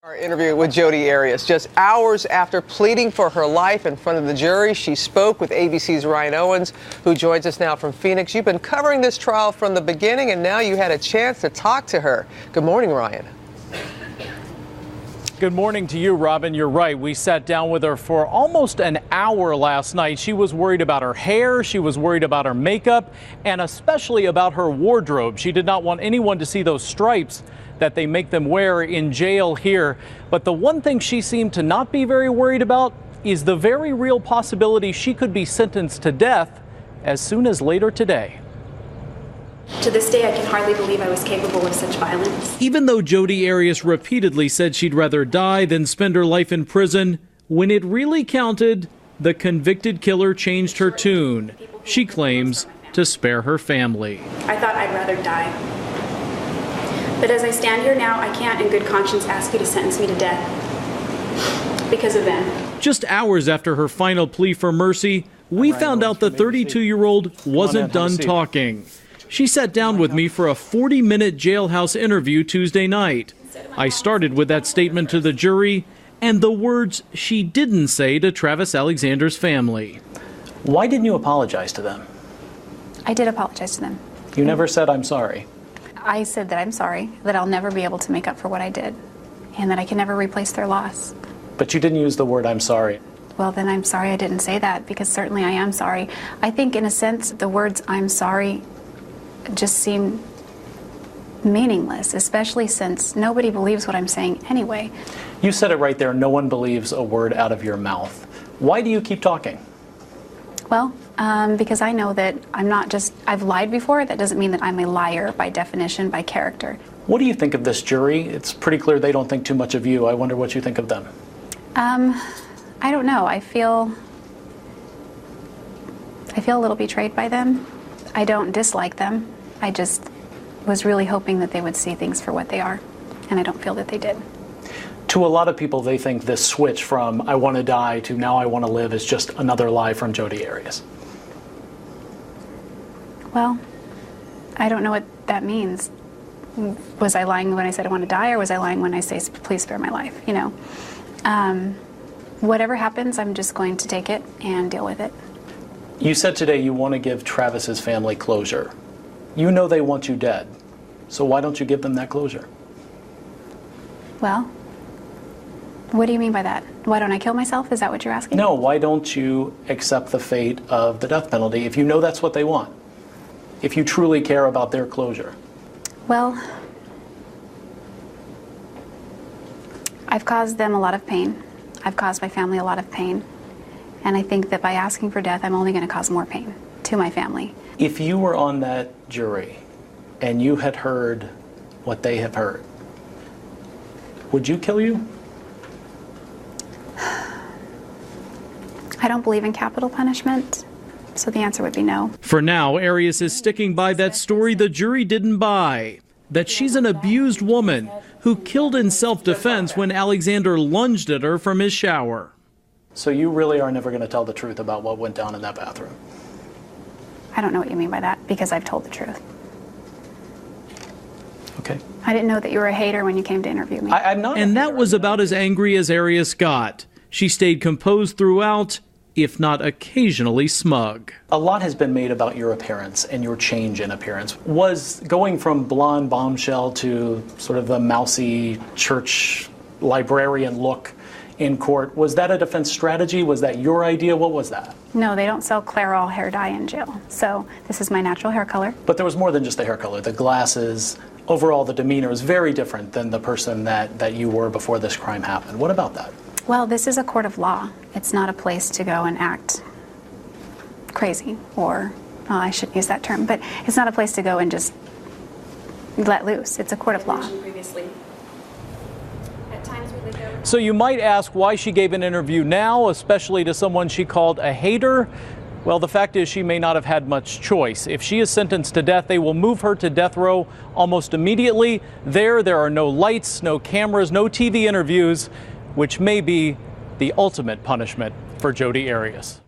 Our interview with Jodi Arias. Just hours after pleading for her life in front of the jury, she spoke with ABC's Ryan Owens, who joins us now from Phoenix. You've been covering this trial from the beginning, and now you had a chance to talk to her. Good morning, Ryan. Good morning to you, Robin. You're right. We sat down with her for almost an hour last night. She was worried about her hair. She was worried about her makeup, and especially about her wardrobe. She did not want anyone to see those stripes that they make them wear in jail here. But the one thing she seemed to not be very worried about is the very real possibility she could be sentenced to death as soon as later today. To this day, I can hardly believe I was capable of such violence. Even though Jodi Arias repeatedly said she'd rather die than spend her life in prison, when it really counted, the convicted killer changed her tune. She claims to spare her family. I thought I'd rather die. But as I stand here now, I can't in good conscience ask you to sentence me to death because of them. Just hours after her final plea for mercy, we found out the 32-year-old wasn't done talking. She sat down with me for a 40-minute jailhouse interview Tuesday night. I started with that statement to the jury and the words she didn't say to Travis Alexander's family. Why didn't you apologize to them? I did apologize to them. You never said, "I'm sorry." I said that I'm sorry, that I'll never be able to make up for what I did, and that I can never replace their loss. But you didn't use the word "I'm sorry." Well, then I'm sorry I didn't say that, because certainly I am sorry. I think in a sense the words "I'm sorry" just seem meaningless, especially since nobody believes what I'm saying anyway. You said it right there, no one believes a word out of your mouth. Why do you keep talking? Well, because I know that I've lied before. That doesn't mean that I'm a liar by definition, by character. What do you think of this jury? It's pretty clear they don't think too much of you. I wonder what you think of them. I don't know. I feel a little betrayed by them. I don't dislike them. I just was really hoping that they would see things for what they are, and I don't feel that they did. To a lot of people, they think this switch from "I want to die" to "now I want to live" is just another lie from Jodi Arias. Well, I don't know what that means. Was I lying when I said I want to die, or was I lying when I say please spare my life? You know, whatever happens, I'm just going to take it and deal with it. You said today you want to give Travis's family closure. You know they want you dead, so why don't you give them that closure? Well, what do you mean by that? Why don't I kill myself? Is that what you're asking? No, why don't you accept the fate of the death penalty if you know that's what they want? If you truly care about their closure? Well, I've caused them a lot of pain. I've caused my family a lot of pain. And I think that by asking for death, I'm only going to cause more pain to my family. If you were on that jury and you had heard what they have heard, would you kill you? I don't believe in capital punishment, so the answer would be no. For now, Arias is sticking by that story the jury didn't buy, that she's an abused woman who killed in self-defense when Alexander lunged at her from his shower. So you really are never going to tell the truth about what went down in that bathroom? I don't know what you mean by that, because I've told the truth. Okay. I didn't know that you were a hater when you came to interview me. I'm not. And that was about as angry as Arias got. She stayed composed throughout, if not occasionally smug. A lot has been made about your appearance and your change in appearance. Was going from blonde bombshell to sort of the mousy church librarian look in court, was that a defense strategy? Was that your idea? What was that? No, they don't sell Clairol hair dye in jail. So this is my natural hair color. But there was more than just the hair color. The glasses, overall the demeanor was very different than the person that you were before this crime happened. What about that? Well, this is a court of law. It's not a place to go and act crazy, or I shouldn't use that term, but it's not a place to go and just let loose. It's a court of law. So you might ask why she gave an interview now, especially to someone she called a hater. Well, the fact is she may not have had much choice. If she is sentenced to death, they will move her to death row almost immediately. There are no lights, no cameras, no TV interviews, which may be the ultimate punishment for Jodi Arias.